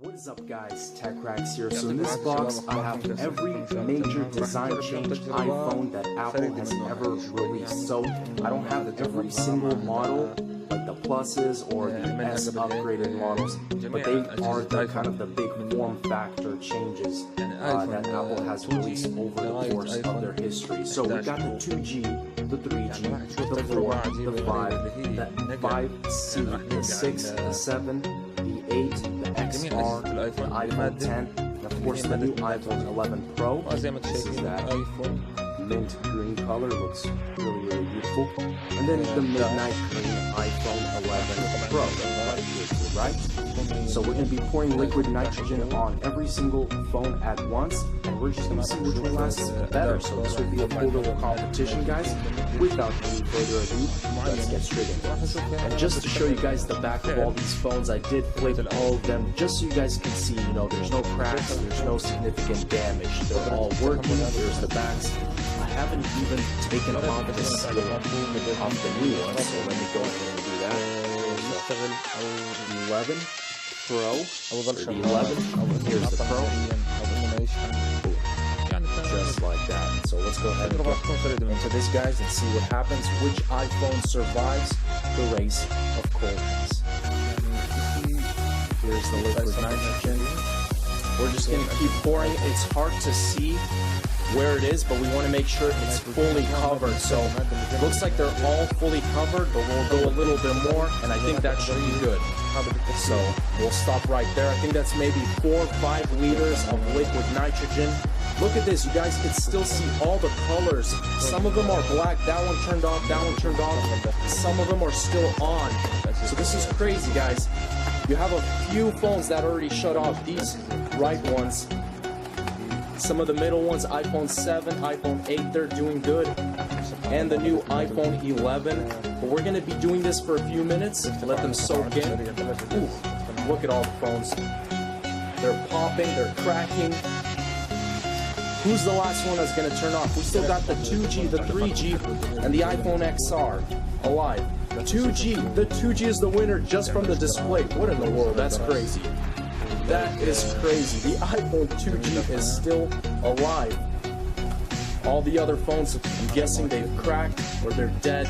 What is up guys, TechRax here. So in this box I have every major design change iPhone that Apple has ever released. So I don't have every single model like the pluses or the S upgraded models, but they are the big form factor changes that Apple has released over the course of their history. So we got the 2G, the 3G, the 4, the 5, the 5C, the 6, the 7, the 8, the XR, the iPhone 10, and of course the new iPhone 11 Pro. This is that mint green color, looks really beautiful. And then the midnight green iPhone 11 Pro, right? So we're going to be pouring liquid nitrogen on every single phone at once, and we're just going to see which one lasts better. So this will be a cool little competition, guys. Without any further ado, let's get straight into it. And just to show you guys the back of all these phones, I did flip all of them just so you guys can see, you know, there's no cracks, there's no significant damage. They're all working. Here's the backs. I haven't even taken off the seal off the new one, so let me go ahead and do that. The 11 Pro, the 11, here's the Pro, just like that. So let's go ahead and get into this, guys, and see what happens. Which iPhone survives the race of coldness? Here's the liquid nitrogen. We're just going to keep pouring. It's hard to see where it is, but we want to make sure it's fully covered. So it looks like they're all fully covered, but we'll go a little bit more, and I think that should be good. So we'll stop right there. I think that's maybe 4 or 5 liters of liquid nitrogen. Look at this, you guys can still see all the colors. Some of them are black, that one turned off, that one turned off. Some of them are still on. So this is crazy, guys. You have a few phones that already shut off. These right ones, some of the middle ones, iPhone 7, iPhone 8, they're doing good. And the new iPhone 11. But we're going to be doing this for a few minutes to let them soak in. Ooh, look at all the phones. They're popping, they're cracking. Who's the last one that's going to turn off? We still got the 2G, the 3G, and the iPhone XR alive. 2G, the 2G is the winner just from the display. What in the world? That's crazy. That is crazy. The iPhone 2G is still alive. All the other phones, I'm guessing they've cracked or they're dead.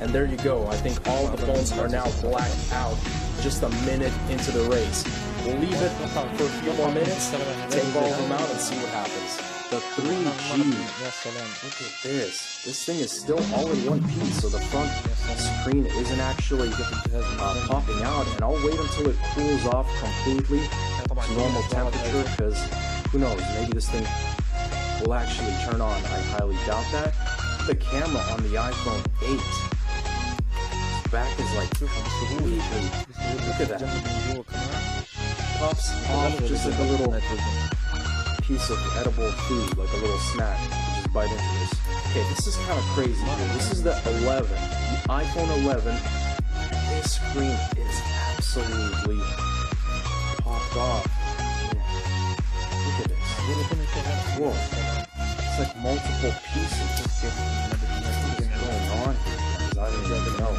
And there you go. I think all the phones are now blacked out just a minute into the race. We'll leave it for a few more minutes, take all of them out and see what happens. The 3G, look at this. This thing is still all in one piece, so the front screen isn't actually popping out. And I'll wait until it cools off completely to normal temperature, because who knows, maybe this thing will actually turn on. I highly doubt that. The camera on the iPhone 8, its back is like completely, look at that. Pops off just like a little piece of edible food, like a little snack. You just bite into this. Okay, this is kind of crazy here. This is the 11, the iPhone 11. This screen is absolutely popped off. Look at this. Whoa. It's like multiple pieces. What's going on? I don't even know.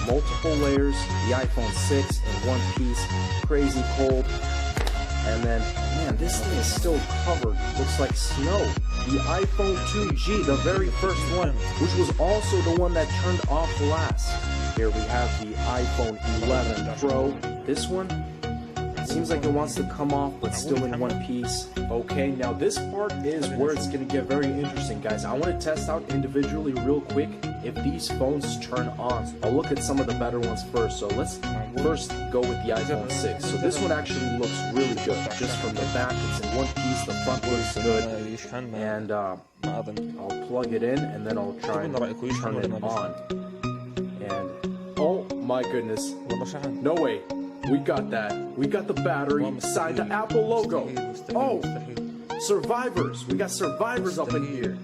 Multiple layers, the iPhone 6 in one piece, crazy cold. And then, man, this thing is still covered, looks like snow. The iPhone 2G, the very first one, which was also the one that turned off last. Here we have the iPhone 11 Pro. This one seems like it wants to come off, but still in one piece. Okay, now this part is where it's going to get very interesting, guys. I want to test out individually real quick if these phones turn on. I'll look at some of the better ones first. So let's first go with the iPhone 6. So this one actually looks really good. Just from the back, it's in one piece. The front looks good. And I'll plug it in, and then I'll try and turn it on. And oh my goodness, no way. We got that. We got the battery inside the Apple logo. Oh, survivors. We got survivors up in here.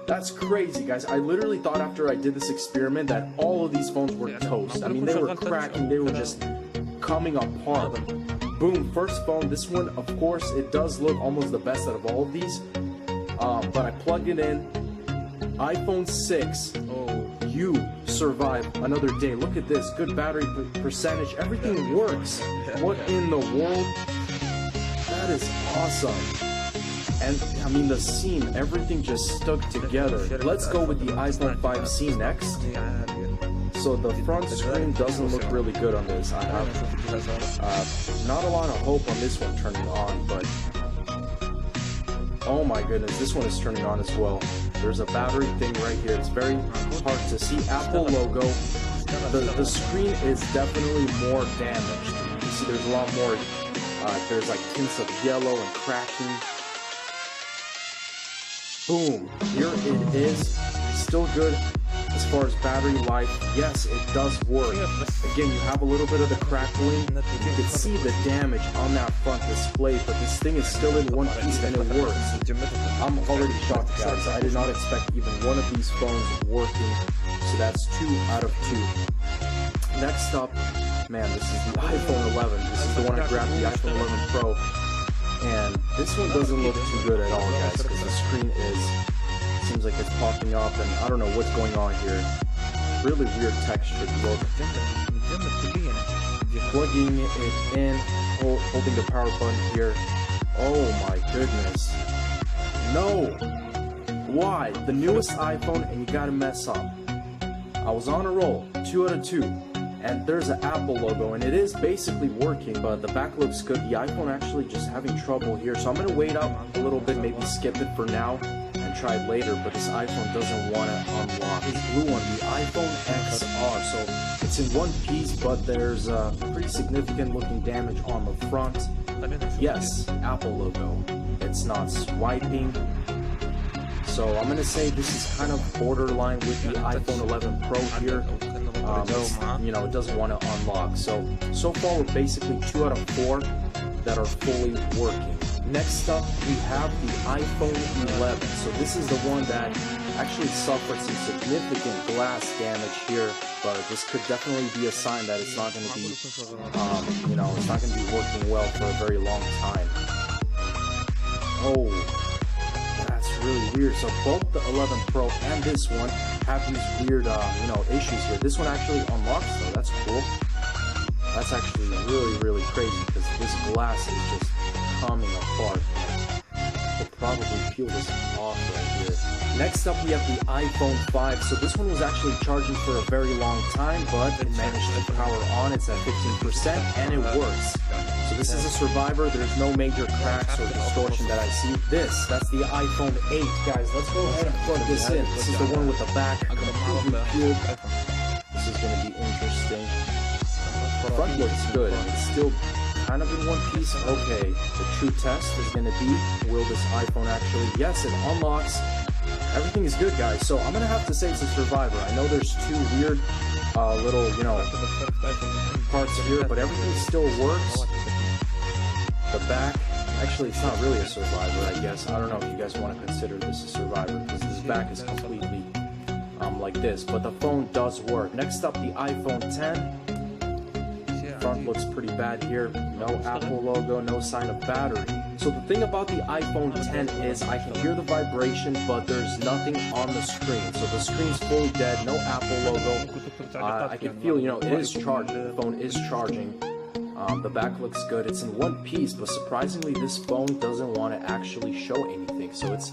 That's crazy, guys. I literally thought after I did this experiment that all of these phones were toast. I mean, they were cracking. They were just coming apart. Boom, first phone. This one, of course, it does look almost the best out of all of these. But I plugged it in. iPhone 6. You survive another day. Look at this, good battery percentage, everything works. What in the world? That is awesome. And I mean the seam, everything just stuck together. Let's go with the iPhone 5C next. So the front screen doesn't look really good on this. I have not a lot of hope on this one turning on, but oh my goodness, this one is turning on as well. There's a battery thing right here. It's very hard to see. Apple logo. The screen is definitely more damaged. You can see there's a lot more. There's like tints of yellow and cracking. Boom. Here it is. Still good. As far as battery life, yes, it does work. Again, you have a little bit of the crackling. You can see the damage on that front display, but this thing is still in one piece and it works. I'm already shocked, guys. I did not expect even one of these phones working. So that's 2 out of 2. Next up, man, this is the iPhone 11. This is the one I grabbed, the iPhone 11 Pro. And this one doesn't look too good at all, guys, because the screen seems like it's popping up, and I don't know what's going on here. Really weird textured look. Plugging it in, holding the power button here. Oh my goodness. No! Why? The newest iPhone and you gotta mess up. I was on a roll, 2 out of 2. And there's an Apple logo, and it is basically working, but the back looks good. The iPhone actually just having trouble here, so I'm gonna wait up a little bit, maybe skip it for now and try it later. But this iPhone doesn't want to unlock. This blue one, the iPhone XR, so it's in one piece, but there's a pretty significant looking damage on the front. Yes, Apple logo. It's not swiping. So I'm gonna say this is kind of borderline with the iPhone 11 Pro here. You know, it doesn't want to unlock. So far we're basically 2 out of 4 that are fully working. Next up, we have the iPhone 11. So this is the one that actually suffered some significant glass damage here, but this could definitely be a sign that it's not going to be, you know, it's not going to be working well for a very long time. Oh, that's really weird. So both the 11 Pro and this one have these weird, you know, issues here. This one actually unlocks though. That's cool. That's actually really, really crazy because this glass is just coming apart. We'll probably peel this off right here. Next up, we have the iPhone 5. So this one was actually charging for a very long time, but it managed to power on. It's at 15% and it works. So this is a survivor. There's no major cracks or distortion that I see. That's the iPhone 8. Guys, let's go ahead and plug this in. This is the one with the back completely peeled. This is going to be interesting. The front looks good, and it's still kind of in one piece. Okay, the true test is going to be, will this iPhone actually, yes, it unlocks. Everything is good, guys. So I'm going to have to say it's a survivor. I know there's 2 weird little, you know, parts here, but everything still works. The back, actually it's not really a survivor, I guess. I don't know if you guys want to consider this a survivor, because this back is completely like this, but the phone does work. Next up, the iPhone 10. Front looks pretty bad here. No Apple logo, no sign of battery. So the thing about the iPhone 10 is I can hear the vibration, but there's nothing on the screen. So the screen's fully dead, no Apple logo. I can feel, you know, it is charged. The phone is charging. The back looks good. It's in one piece, but surprisingly, this phone doesn't want to actually show anything. So it's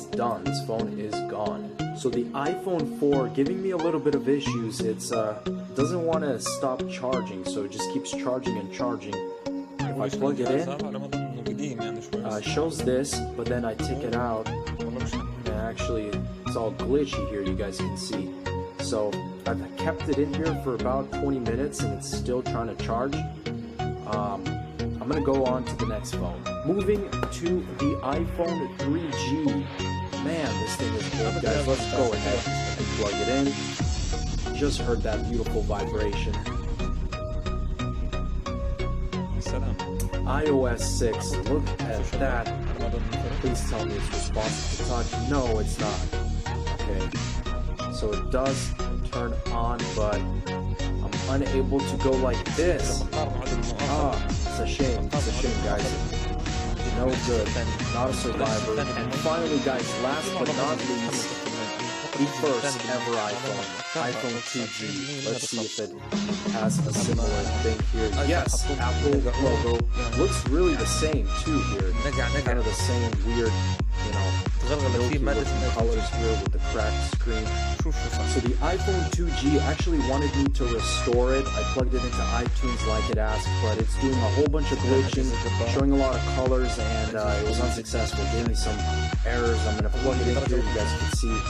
done. This phone is gone. So the iPhone 4 giving me a little bit of issues. It's doesn't want to stop charging, so it just keeps charging and charging. If I plug it in, shows this, but then I take it out, and actually it's all glitchy here. You guys can see. So I've kept it in here for about 20 minutes, and it's still trying to charge. I'm gonna go on to the next phone. Moving to the iPhone 3G. Man, this thing is cool, guys. Let's go ahead and plug it in. Just heard that beautiful vibration. iOS 6, look at that. Please tell me it's responsive to touch. No, it's not. Okay, so it does turn on, but I'm unable to go like this. It's a shame. It's a shame, guys. No good. Not a survivor. And finally, guys, last but not least, the first ever iPhone 2G. Let's see if it has a similar thing here. Yes, Apple logo looks really the same too here. Kind of the same weird, you know, colors here with the cracked screen. So the iPhone 2G actually wanted me to restore it. I plugged it into iTunes like it asked, but it's doing a whole bunch of glitching, showing a lot of colors, and it was unsuccessful. It gave me some errors. I'm going to plug it in here. You guys can see.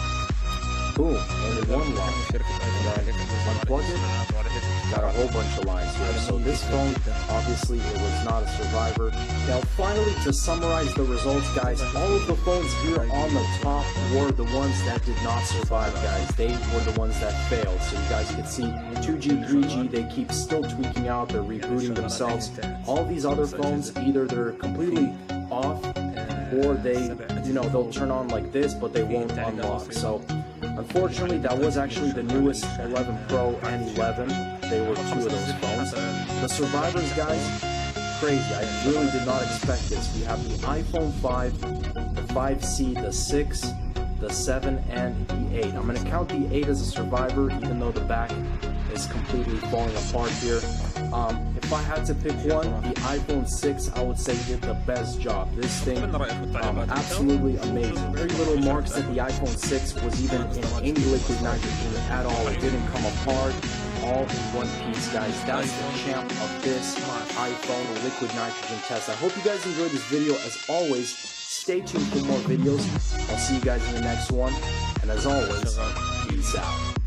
Boom, only one line. And then unplug it. Got a whole bunch of lines here. So this phone, obviously, it was not a survivor. Now, finally, to summarize the results, guys, all of the phones here on the top were the ones that did not survive, guys. They were the ones that failed. So you guys can see 2G, 3G, they keep still tweaking out. They're rebooting themselves. All these other phones, either they're completely off or they, you know, they'll turn on like this, but they won't unlock. So unfortunately, that was actually the newest 11 Pro and 11. They were two of those phones. The survivors, guys, crazy. I really did not expect this. We have the iPhone 5, the 5C, the 6, the 7, and the 8. I'm going to count the 8 as a survivor, even though the back is completely falling apart here. If I had to pick one, the iPhone 6, I would say did the best job. This thing, absolutely amazing. Very little marks that the iPhone 6 was even in any liquid nitrogen at all. It didn't come apart, all in one piece, guys. That's the champ of this iPhone liquid nitrogen test. I hope you guys enjoyed this video. As always, stay tuned for more videos. I'll see you guys in the next one. And as always, peace out.